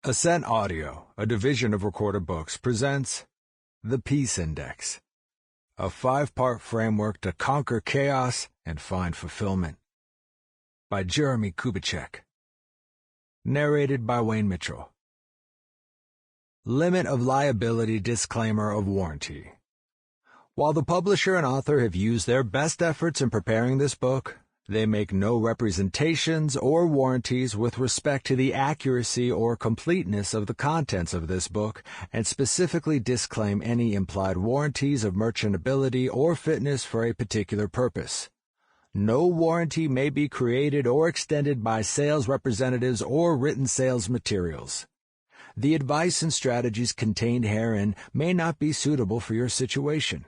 Ascent Audio, a division of Recorded Books, presents The Peace Index, a 5-part framework to conquer chaos and find fulfillment. By Jeremie Kubicek. Narrated by Wayne Mitchell. Limit of liability disclaimer of warranty. While the publisher and author have used their best efforts in preparing this book, they make no representations or warranties with respect to the accuracy or completeness of the contents of this book, and specifically disclaim any implied warranties of merchantability or fitness for a particular purpose. No warranty may be created or extended by sales representatives or written sales materials. The advice and strategies contained herein may not be suitable for your situation.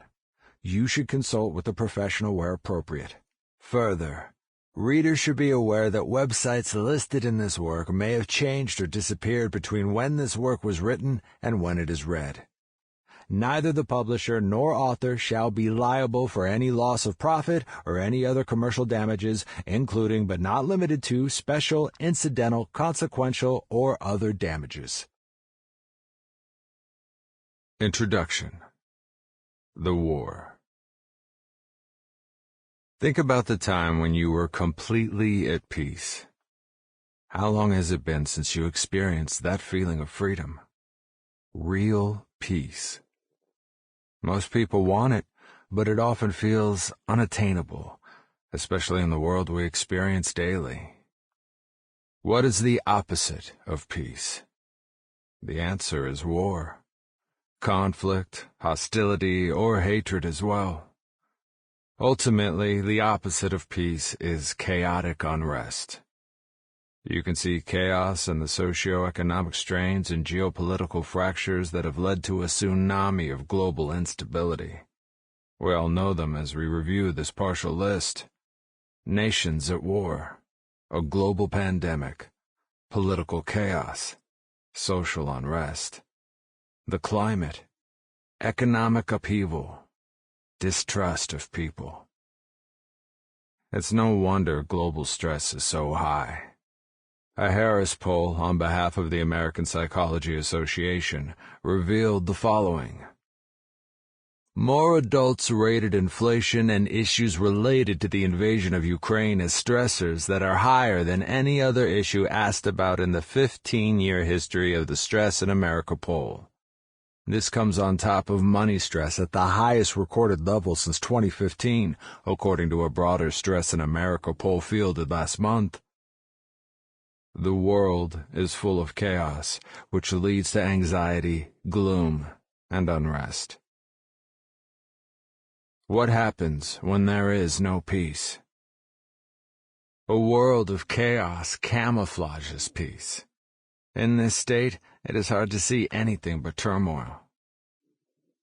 You should consult with a professional where appropriate. Further, readers should be aware that websites listed in this work may have changed or disappeared between when this work was written and when it is read. Neither the publisher nor author shall be liable for any loss of profit or any other commercial damages, including but not limited to special, incidental, consequential, or other damages. Introduction. The War. Think about the time when you were completely at peace. How long has it been since you experienced that feeling of freedom? Real peace. Most people want it, but it often feels unattainable, especially in the world we experience daily. What is the opposite of peace? The answer is war. Conflict, hostility, or hatred as well. Ultimately, the opposite of peace is chaotic unrest. You can see chaos and the socio-economic strains and geopolitical fractures that have led to a tsunami of global instability. We all know them as we review this partial list. Nations at war, a global pandemic, political chaos, social unrest, the climate, economic upheaval, distrust of people. It's no wonder global stress is so high. A Harris poll on behalf of the American Psychology Association revealed the following. More adults rated inflation and issues related to the invasion of Ukraine as stressors that are higher than any other issue asked about in the 15-year history of the Stress in America poll. This comes on top of money stress at the highest recorded level since 2015, according to a broader Stress in America poll fielded last month. The world is full of chaos, which leads to anxiety, gloom, and unrest. What happens when there is no peace? A world of chaos camouflages peace. In this state, it is hard to see anything but turmoil.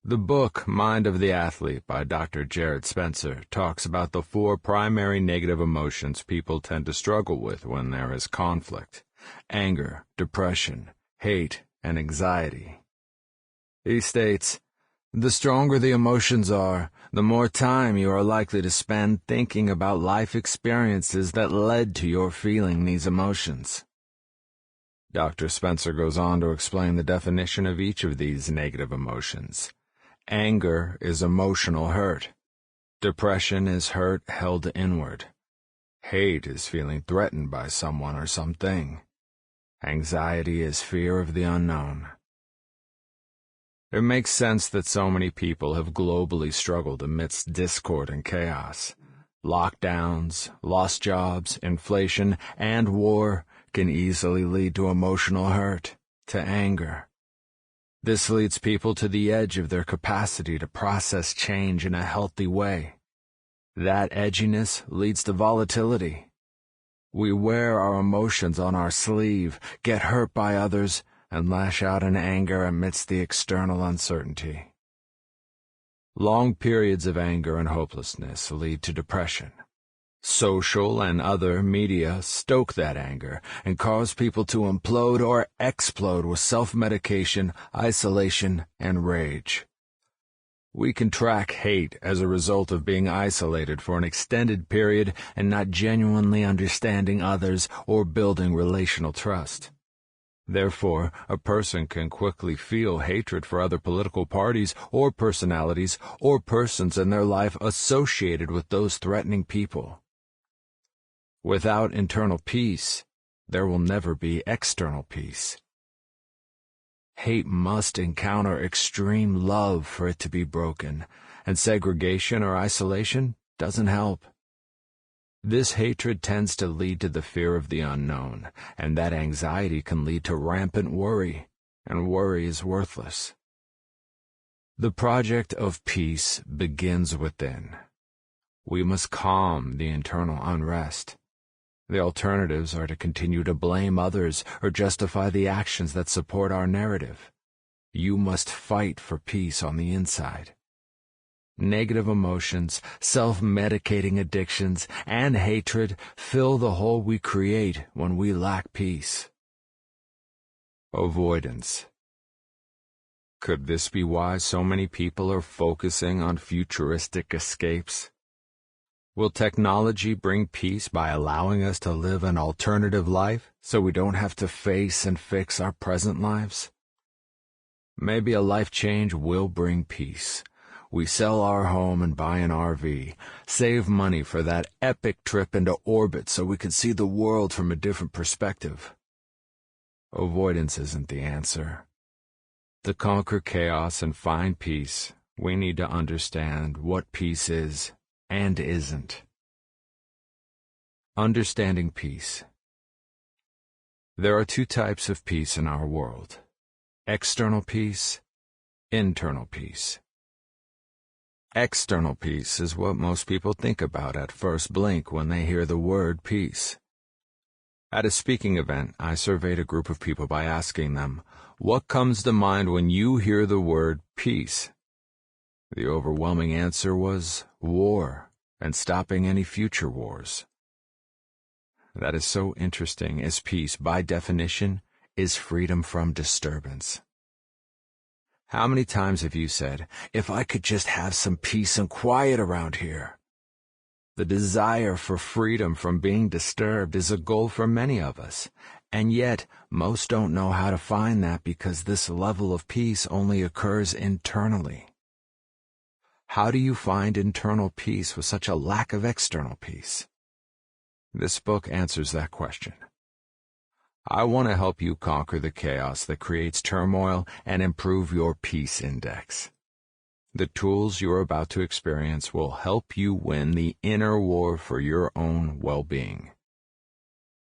The book Mind of the Athlete by Dr. Jared Spencer talks about the 4 primary negative emotions people tend to struggle with when there is conflict: anger, depression, hate, and anxiety. He states, "The stronger the emotions are, the more time you are likely to spend thinking about life experiences that led to your feeling these emotions." Dr. Spencer goes on to explain the definition of each of these negative emotions. Anger is emotional hurt. Depression is hurt held inward. Hate is feeling threatened by someone or something. Anxiety is fear of the unknown. It makes sense that so many people have globally struggled amidst discord and chaos. Lockdowns, lost jobs, inflation, and war can easily lead to emotional hurt, to anger. This leads people to the edge of their capacity to process change in a healthy way. That edginess leads to volatility. We wear our emotions on our sleeve, get hurt by others, and lash out in anger amidst the external uncertainty. Long periods of anger and hopelessness lead to depression. Social and other media stoke that anger and cause people to implode or explode with self-medication, isolation, and rage. We can track hate as a result of being isolated for an extended period and not genuinely understanding others or building relational trust. Therefore, a person can quickly feel hatred for other political parties or personalities or persons in their life associated with those threatening people. Without internal peace, there will never be external peace. Hate must encounter extreme love for it to be broken, and segregation or isolation doesn't help. This hatred tends to lead to the fear of the unknown, and that anxiety can lead to rampant worry, and worry is worthless. The project of peace begins within. We must calm the internal unrest. The alternatives are to continue to blame others or justify the actions that support our narrative. You must fight for peace on the inside. Negative emotions, self-medicating addictions, and hatred fill the hole we create when we lack peace. Avoidance. Could this be why so many people are focusing on futuristic escapes? Will technology bring peace by allowing us to live an alternative life so we don't have to face and fix our present lives? Maybe a life change will bring peace. We sell our home and buy an RV, save money for that epic trip into orbit so we can see the world from a different perspective. Avoidance isn't the answer. To conquer chaos and find peace, we need to understand what peace is and isn't. Understanding peace. There are two types of peace in our world: external peace, internal peace. External peace is what most people think about at first blink when they hear the word peace. At a speaking event, I surveyed a group of people by asking them, "What comes to mind when you hear the word peace?" The overwhelming answer was war, and stopping any future wars. That is so interesting, as peace, by definition, is freedom from disturbance. How many times have you said, "If I could just have some peace and quiet around here"? The desire for freedom from being disturbed is a goal for many of us, and yet most don't know how to find that because this level of peace only occurs internally. How do you find internal peace with such a lack of external peace? This book answers that question. I want to help you conquer the chaos that creates turmoil and improve your peace index. The tools you're about to experience will help you win the inner war for your own well-being.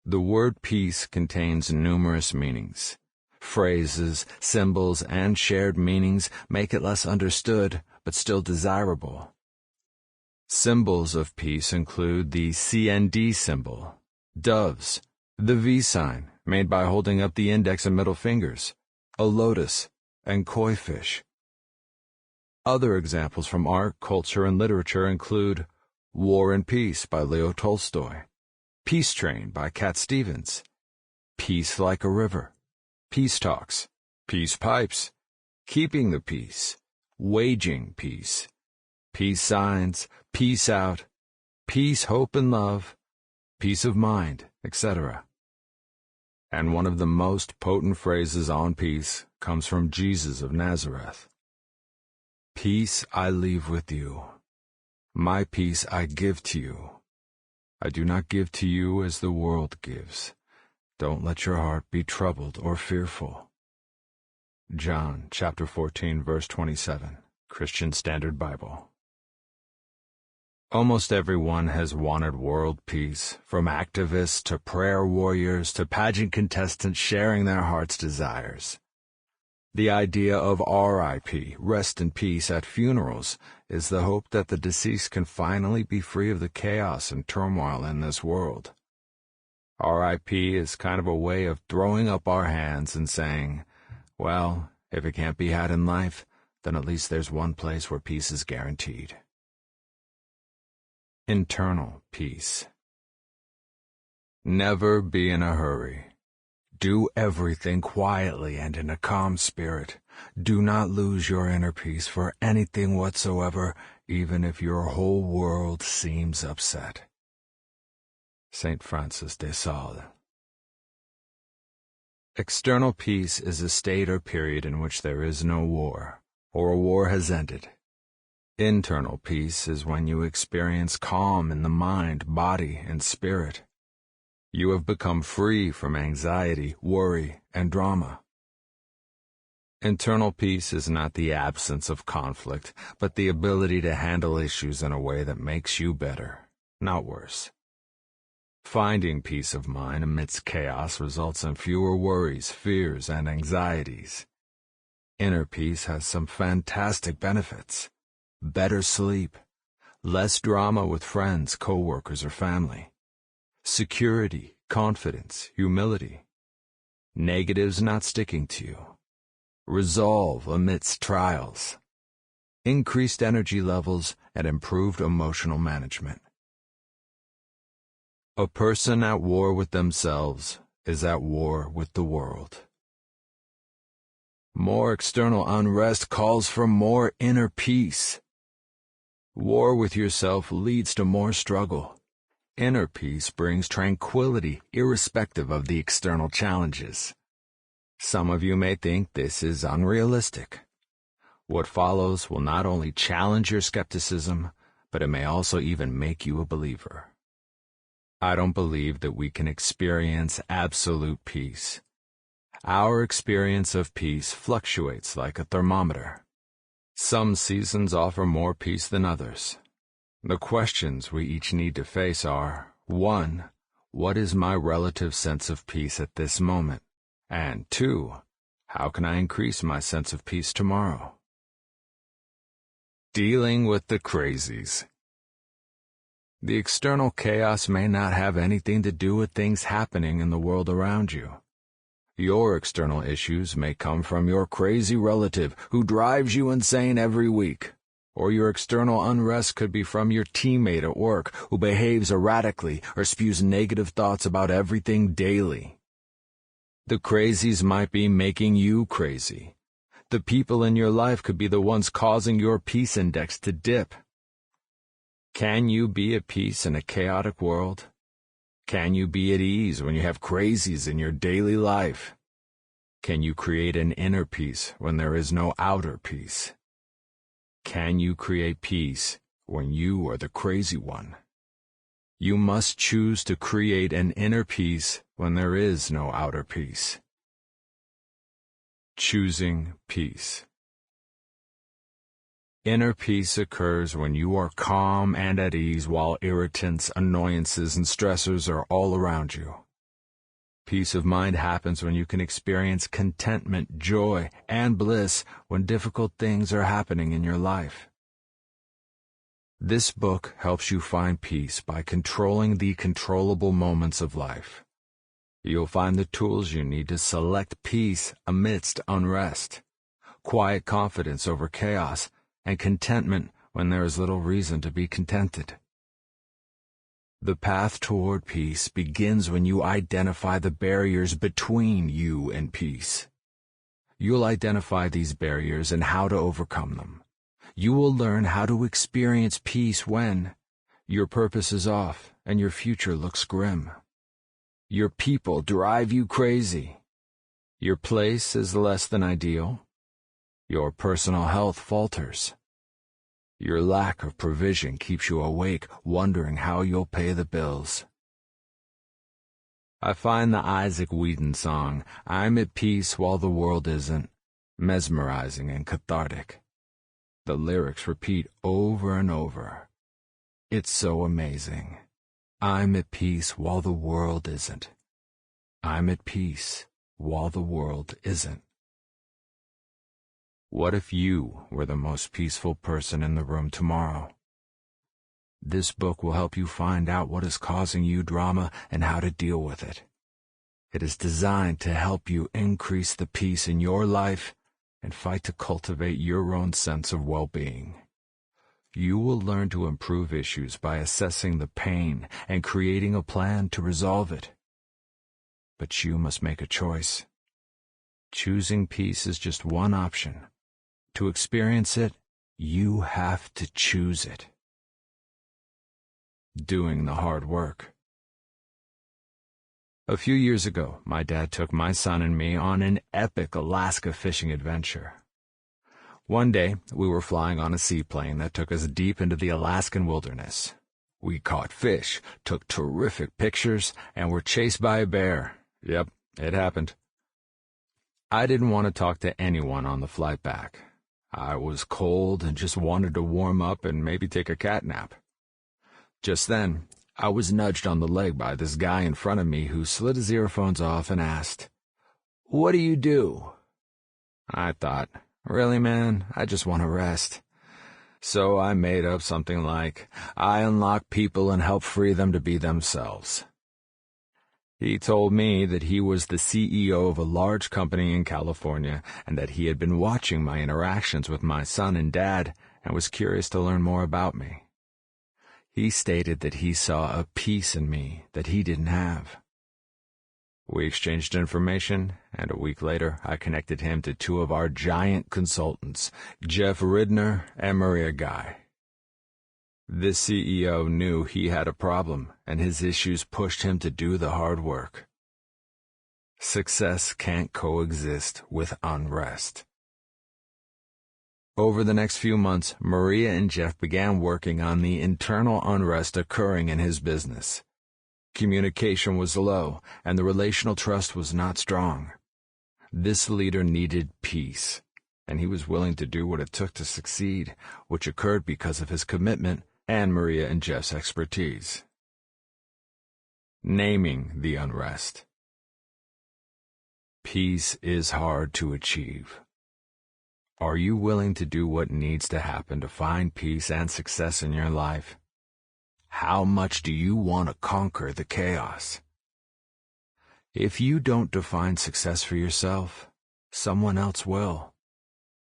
The word peace contains numerous meanings. Phrases, symbols, and shared meanings make it less understood, but still desirable. Symbols of peace include the CND symbol, doves, the V sign, made by holding up the index and middle fingers, a lotus, and koi fish. Other examples from art, culture, and literature include War and Peace by Leo Tolstoy, Peace Train by Cat Stevens, Peace Like a River, Peace Talks, Peace Pipes, Keeping the Peace, Waging Peace, Peace Signs, Peace Out, Peace, Hope, and Love, Peace of Mind, etc. And one of the most potent phrases on peace comes from Jesus of Nazareth. "Peace I leave with you. My peace I give to you. I do not give to you as the world gives. Don't let your heart be troubled or fearful." John chapter 14, verse 27, Christian Standard Bible. Almost everyone has wanted world peace, from activists to prayer warriors to pageant contestants sharing their heart's desires. The idea of RIP, rest in peace, at funerals is the hope that the deceased can finally be free of the chaos and turmoil in this world. RIP is kind of a way of throwing up our hands and saying, well, if it can't be had in life, then at least there's one place where peace is guaranteed. Internal peace. Never be in a hurry. Do everything quietly and in a calm spirit. Do not lose your inner peace for anything whatsoever, even if your whole world seems upset. St. Francis de Sales. External peace is a state or period in which there is no war, or a war has ended. Internal peace is when you experience calm in the mind, body, and spirit. You have become free from anxiety, worry, and drama. Internal peace is not the absence of conflict, but the ability to handle issues in a way that makes you better, not worse. Finding peace of mind amidst chaos results in fewer worries, fears, and anxieties. Inner peace has some fantastic benefits. Better sleep, less drama with friends, co-workers, or family. Security, confidence, humility. Negatives not sticking to you. Resolve amidst trials. Increased energy levels and improved emotional management. A person at war with themselves is at war with the world. More external unrest calls for more inner peace. War with yourself leads to more struggle. Inner peace brings tranquility irrespective of the external challenges. Some of you may think this is unrealistic. What follows will not only challenge your skepticism, but it may also even make you a believer. I don't believe that we can experience absolute peace. Our experience of peace fluctuates like a thermometer. Some seasons offer more peace than others. The questions we each need to face are, 1. What is my relative sense of peace at this moment? And 2. How can I increase my sense of peace tomorrow? Dealing with the crazies. The external chaos may not have anything to do with things happening in the world around you. Your external issues may come from your crazy relative who drives you insane every week, or your external unrest could be from your teammate at work who behaves erratically or spews negative thoughts about everything daily. The crazies might be making you crazy. The people in your life could be the ones causing your peace index to dip. Can you be at peace in a chaotic world? Can you be at ease when you have crazies in your daily life? Can you create an inner peace when there is no outer peace? Can you create peace when you are the crazy one? You must choose to create an inner peace when there is no outer peace. Choosing peace. Inner peace occurs when you are calm and at ease while irritants, annoyances, and stressors are all around you. Peace of mind happens when you can experience contentment, joy, and bliss when difficult things are happening in your life. This book helps you find peace by controlling the controllable moments of life. You'll find the tools you need to select peace amidst unrest, quiet confidence over chaos, and contentment when there is little reason to be contented. The path toward peace begins when you identify the barriers between you and peace. You'll identify these barriers and how to overcome them. You will learn how to experience peace when your purpose is off and your future looks grim. Your people drive you crazy. Your place is less than ideal. Your personal health falters. Your lack of provision keeps you awake, wondering how you'll pay the bills. I find the Isaac Wheaton song, "I'm at Peace While the World Isn't," mesmerizing and cathartic. The lyrics repeat over and over. It's so amazing. I'm at peace while the world isn't. I'm at peace while the world isn't. What if you were the most peaceful person in the room tomorrow? This book will help you find out what is causing you drama and how to deal with it. It is designed to help you increase the peace in your life and fight to cultivate your own sense of well-being. You will learn to improve issues by assessing the pain and creating a plan to resolve it. But you must make a choice. Choosing peace is just one option. To experience it, you have to choose it. Doing the hard work. A few years ago, my dad took my son and me on an epic Alaska fishing adventure. One day, we were flying on a seaplane that took us deep into the Alaskan wilderness. We caught fish, took terrific pictures, and were chased by a bear. Yep, it happened. I didn't want to talk to anyone on the flight back. I was cold and just wanted to warm up and maybe take a cat nap. Just then, I was nudged on the leg by this guy in front of me who slid his earphones off and asked, "What do you do?" I thought, really, man, I just want to rest. So I made up something like, I unlock people and help free them to be themselves. He told me that he was the CEO of a large company in California and that he had been watching my interactions with my son and dad and was curious to learn more about me. He stated that he saw a peace in me that he didn't have. We exchanged information, and a week later I connected him to two of our giant consultants, Jeff Ridner and Maria Guy. This CEO knew he had a problem, and his issues pushed him to do the hard work. Success can't coexist with unrest. Over the next few months, Maria and Jeff began working on the internal unrest occurring in his business. Communication was low, and the relational trust was not strong. This leader needed peace, and he was willing to do what it took to succeed, which occurred because of his commitment and Maria and Jeff's expertise. Naming the unrest. Peace is hard to achieve. Are you willing to do what needs to happen to find peace and success in your life? How much do you want to conquer the chaos? If you don't define success for yourself, someone else will.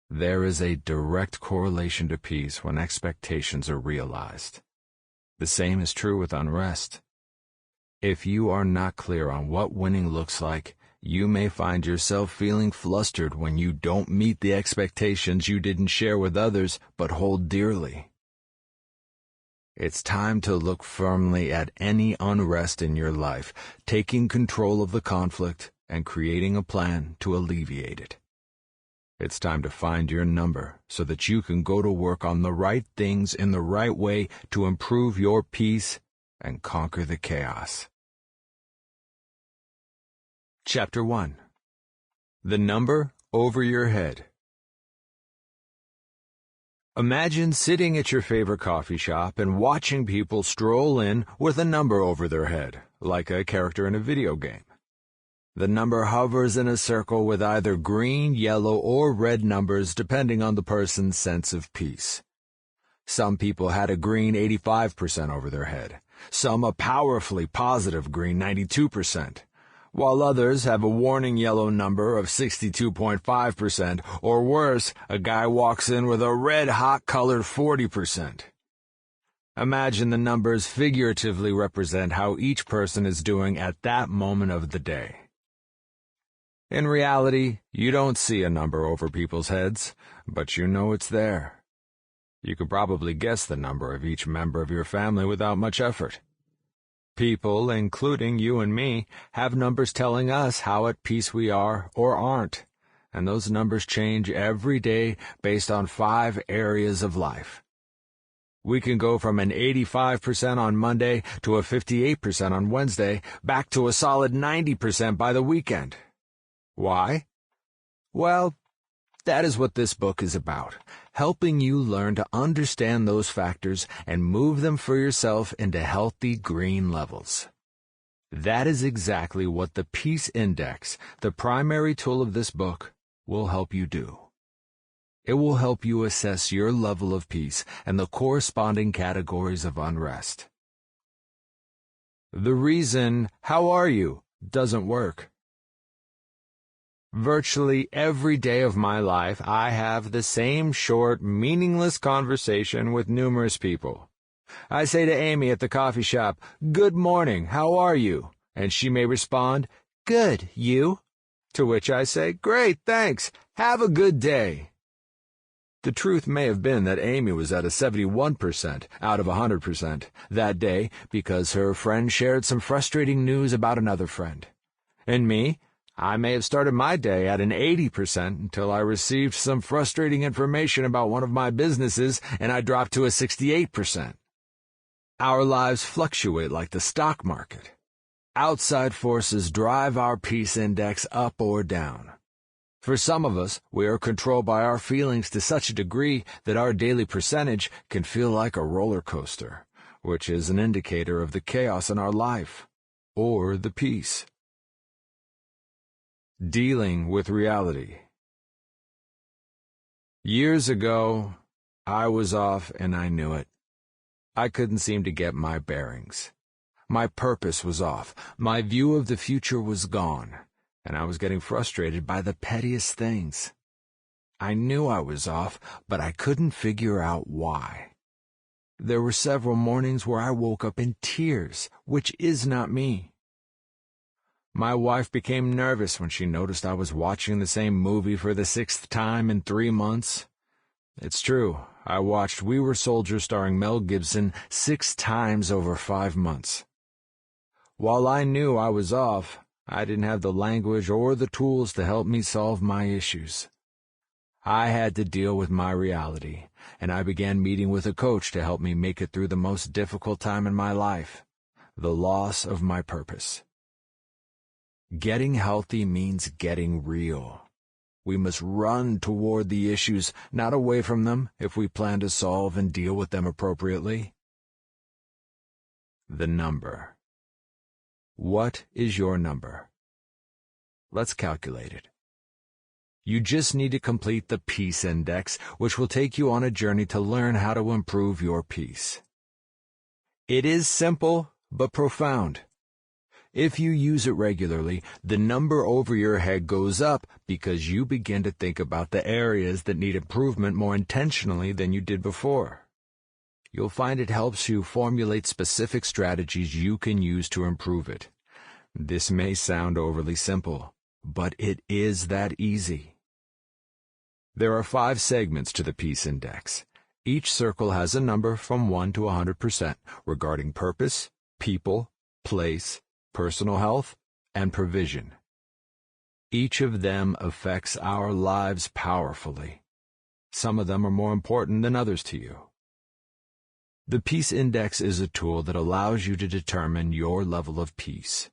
There is a direct correlation to peace when expectations are realized. The same is true with unrest. If you are not clear on what winning looks like, you may find yourself feeling flustered when you don't meet the expectations you didn't share with others but hold dearly. It's time to look firmly at any unrest in your life, taking control of the conflict and creating a plan to alleviate it. It's time to find your number so that you can go to work on the right things in the right way to improve your peace and conquer the chaos. Chapter 1. The Number Over Your Head. Imagine sitting at your favorite coffee shop and watching people stroll in with a number over their head, like a character in a video game. The number hovers in a circle with either green, yellow, or red numbers depending on the person's sense of peace. Some people had a green 85% over their head, some a powerfully positive green 92%. While others have a warning yellow number of 62.5%, or worse, a guy walks in with a red-hot colored 40%. Imagine the numbers figuratively represent how each person is doing at that moment of the day. In reality, you don't see a number over people's heads, but you know it's there. You could probably guess the number of each member of your family without much effort. People, including you and me, have numbers telling us how at peace we are or aren't, and those numbers change every day based on 5 areas of life. We can go from an 85% on Monday to a 58% on Wednesday, back to a solid 90% by the weekend. Why? Well, that is what this book is about, helping you learn to understand those factors and move them for yourself into healthy green levels. That is exactly what the Peace Index, the primary tool of this book, will help you do. It will help you assess your level of peace and the corresponding categories of unrest. The reason, "How are you?" doesn't work. Virtually every day of my life, I have the same short, meaningless conversation with numerous people. I say to Amy at the coffee shop, "Good morning, how are you?" And she may respond, "Good, you?" To which I say, "Great, thanks, have a good day." The truth may have been that Amy was at a 71% out of 100% that day because her friend shared some frustrating news about another friend. And me, I may have started my day at an 80% until I received some frustrating information about one of my businesses and I dropped to a 68%. Our lives fluctuate like the stock market. Outside forces drive our peace index up or down. For some of us, we are controlled by our feelings to such a degree that our daily percentage can feel like a roller coaster, which is an indicator of the chaos in our life, or the peace. Dealing with reality. Years ago, I was off and I knew it. I couldn't seem to get my bearings. My purpose was off, my view of the future was gone, and I was getting frustrated by the pettiest things. I knew I was off, but I couldn't figure out why. There were several mornings where I woke up in tears, which is not me. My wife became nervous when she noticed I was watching the same movie for the 6th time in 3 months. It's true, I watched We Were Soldiers starring Mel Gibson 6 times over 5 months. While I knew I was off, I didn't have the language or the tools to help me solve my issues. I had to deal with my reality, and I began meeting with a coach to help me make it through the most difficult time in my life, the loss of my purpose. Getting healthy means getting real. We must run toward the issues, not away from them, if we plan to solve and deal with them appropriately. The number. What is your number? Let's calculate it. You just need to complete the Peace Index, which will take you on a journey to learn how to improve your peace. It is simple, but profound. If you use it regularly, the number over your head goes up because you begin to think about the areas that need improvement more intentionally than you did before. You'll find it helps you formulate specific strategies you can use to improve it. This may sound overly simple, but it is that easy. There are 5 segments to the Peace Index. Each circle has a number from 1 to 100% regarding purpose, people, place, personal health, and provision. Each of them affects our lives powerfully. Some of them are more important than others to you. The Peace Index is a tool that allows you to determine your level of peace.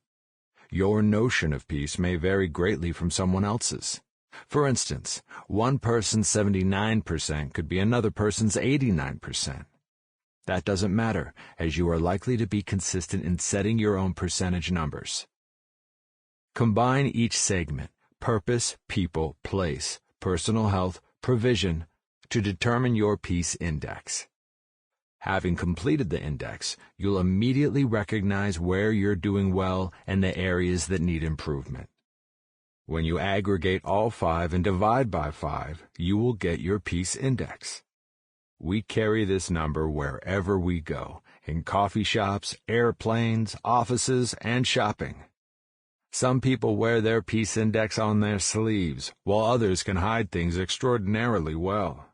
Your notion of peace may vary greatly from someone else's. For instance, one person's 79% could be another person's 89%. That doesn't matter, as you are likely to be consistent in setting your own percentage numbers. Combine each segment, purpose, people, place, personal health, provision, to determine your Peace Index. Having completed the index, you'll immediately recognize where you're doing well and the areas that need improvement. When you aggregate all 5 and divide by 5, you will get your Peace Index. We carry this number wherever we go, in coffee shops, airplanes, offices, and shopping. Some people wear their Peace Index on their sleeves, while others can hide things extraordinarily well.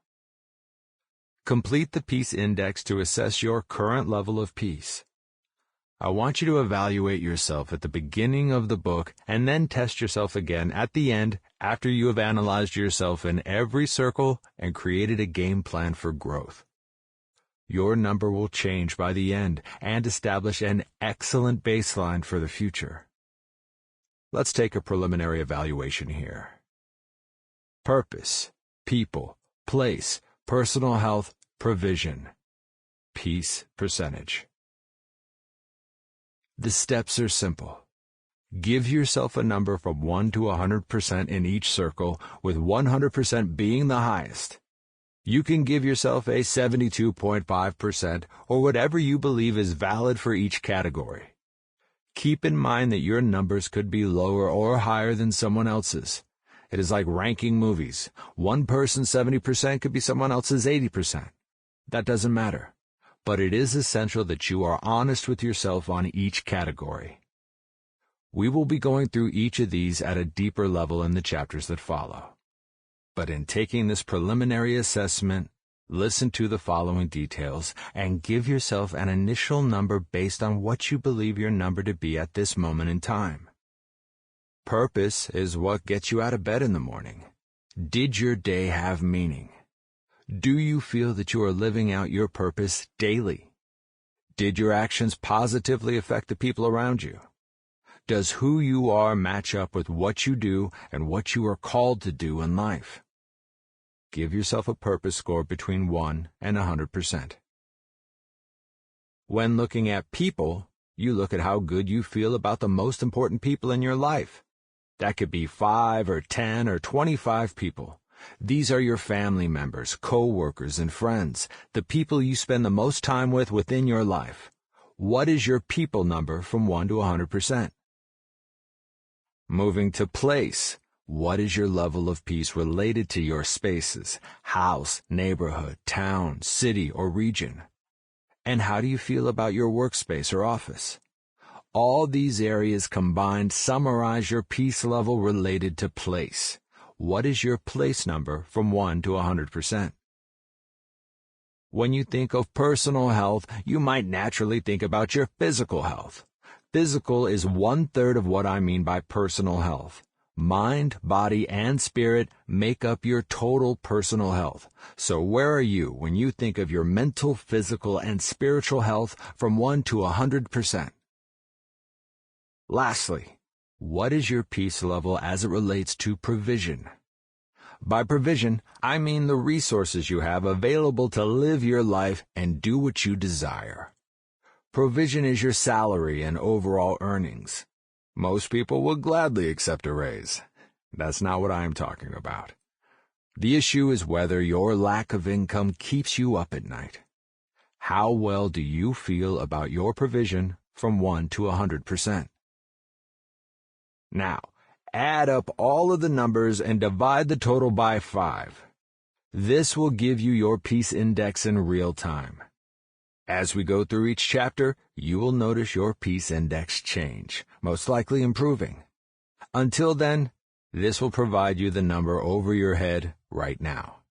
Complete the Peace Index to assess your current level of peace. I want you to evaluate yourself at the beginning of the book and then test yourself again at the end after you have analyzed yourself in every circle and created a game plan for growth. Your number will change by the end and establish an excellent baseline for the future. Let's take a preliminary evaluation here. Purpose, people, place, personal health, provision, peace percentage. The steps are simple. Give yourself a number from 1 to 100% in each circle, with 100% being the highest. You can give yourself a 72.5% or whatever you believe is valid for each category. Keep in mind that your numbers could be lower or higher than someone else's. It is like ranking movies. One person's 70% could be someone else's 80%. That doesn't matter. But it is essential that you are honest with yourself on each category. We will be going through each of these at a deeper level in the chapters that follow. But in taking this preliminary assessment, listen to the following details and give yourself an initial number based on what you believe your number to be at this moment in time. Purpose is what gets you out of bed in the morning. Did your day have meaning? Do you feel that you are living out your purpose daily? Did your actions positively affect the people around you? Does who you are match up with what you do and what you are called to do in life? Give yourself a purpose score between 1 and 100%. When looking at people, you look at how good you feel about the most important people in your life. That could be 5 or 10 or 25 people. These are your family members, co-workers, and friends, the people you spend the most time with within your life. What is your people number from 1 to 100%? Moving to place, what is your level of peace related to your spaces, house, neighborhood, town, city, or region? And how do you feel about your workspace or office? All these areas combined summarize your peace level related to place. What is your place number from 1 to 100%? When you think of personal health, you might naturally think about your physical health. Physical is 1/3 of what I mean by personal health. Mind, body, and spirit make up your total personal health. So where are you when you think of your mental, physical, and spiritual health from 1 to 100%? Lastly, what is your peace level as it relates to provision? By provision, I mean the resources you have available to live your life and do what you desire. Provision is your salary and overall earnings. Most people will gladly accept a raise. That's not what I am talking about. The issue is whether your lack of income keeps you up at night. How well do you feel about your provision from 1 to 100%? Now, add up all of the numbers and divide the total by 5. This will give you your peace index in real time. As we go through each chapter, you will notice your peace index change, most likely improving. Until then, this will provide you the number over your head right now.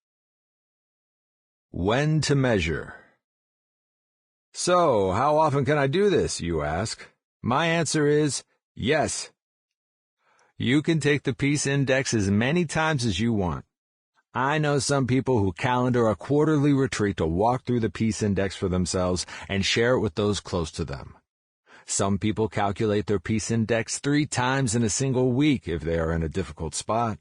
When to measure. So, how often can I do this, you ask? My answer is yes. You can take the peace index as many times as you want. I know some people who calendar a quarterly retreat to walk through the peace index for themselves and share it with those close to them. Some people calculate their peace index 3 times in a single week if they are in a difficult spot.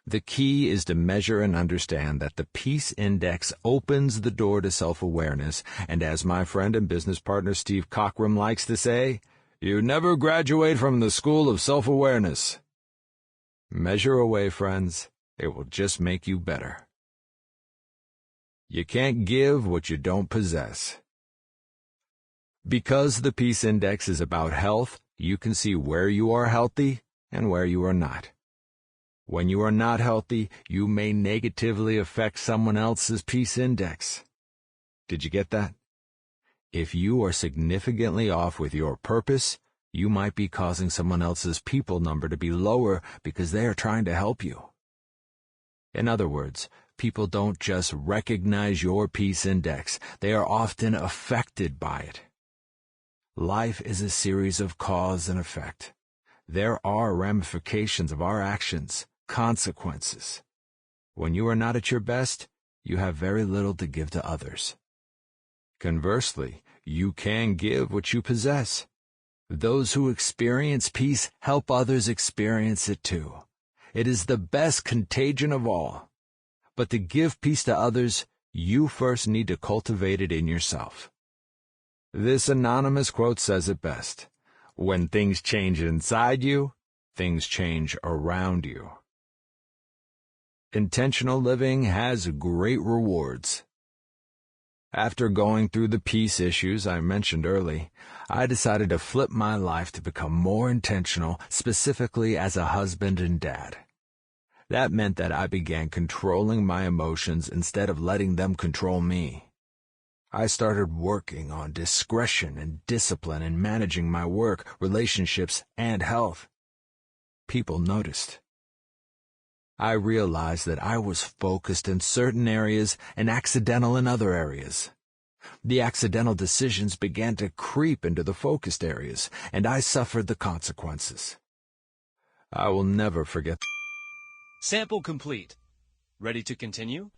The key is to measure and understand that the peace index opens the door to self-awareness, and as my friend and business partner Steve Cockram likes to say, you never graduate from the school of self-awareness. Measure away, friends. It will just make you better. You can't give what you don't possess. Because the peace index is about health, you can see where you are healthy and where you are not. When you are not healthy, you may negatively affect someone else's peace index. Did you get that? If you are significantly off with your purpose, you might be causing someone else's people number to be lower because they are trying to help you. In other words, people don't just recognize your peace index, they are often affected by it. Life is a series of cause and effect. There are ramifications of our actions, consequences. When you are not at your best, you have very little to give to others. Conversely, you can give what you possess. Those who experience peace help others experience it too. It is the best contagion of all. But to give peace to others, you first need to cultivate it in yourself. This anonymous quote says it best. When things change inside you, things change around you. Intentional living has great rewards. After going through the peace issues I mentioned early, I decided to flip my life to become more intentional, specifically as a husband and dad. That meant that I began controlling my emotions instead of letting them control me. I started working on discretion and discipline in managing my work, relationships, and health. People noticed. I realized that I was focused in certain areas and accidental in other areas. The accidental decisions began to creep into the focused areas, and I suffered the consequences. I will never forget. Sample complete. Ready to continue?